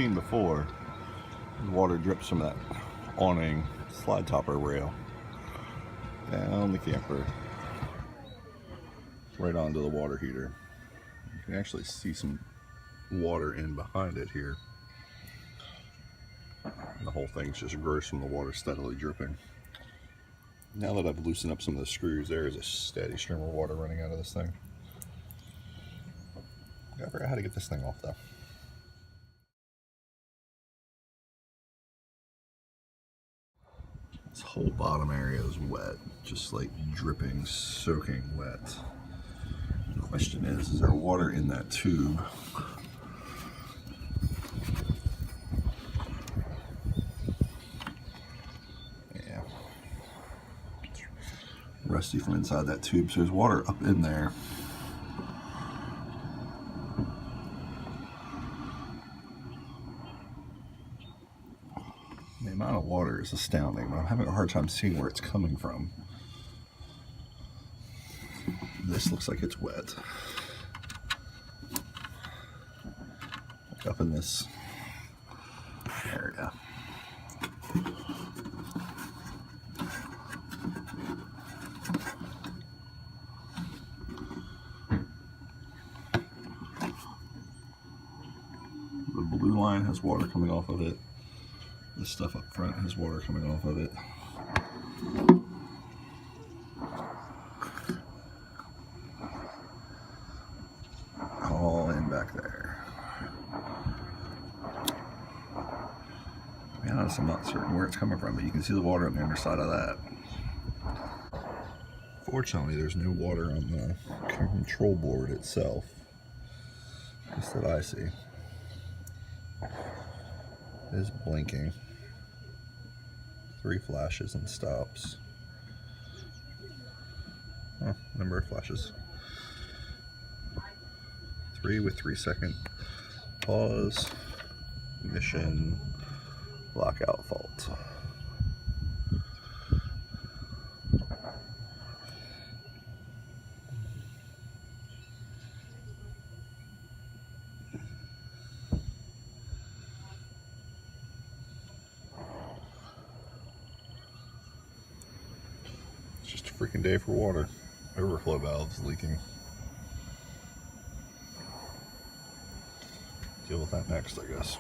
seen before, the water drips from that awning slide topper rail down the camper right onto the water heater. You can actually see some water in behind it here. The whole thing's just gross from the water steadily dripping. Now that I've loosened up some of the screws, there is a steady stream of water running out of this thing. I forgot how to get this thing off though. This whole bottom area is wet, just like dripping, soaking wet. The question is there water in that tube? Yeah. It's rusty from inside that tube, so there's water up in there. The amount of water is astounding, but I'm having a hard time seeing where it's coming from. This looks like it's wet. Like up in this area. The blue line has water coming off of it. This stuff up front has water coming off of it. All in back there. To be honest, I'm not certain where it's coming from, but you can see the water on the underside of that. Fortunately, there's no water on the control board itself, just that I see. It is blinking. 3 flashes and stops. Oh, number of flashes. 3 with 3-second pause, ignition, blackout, fault. Just a freaking day for water. Overflow valve's leaking. Deal with that next, I guess.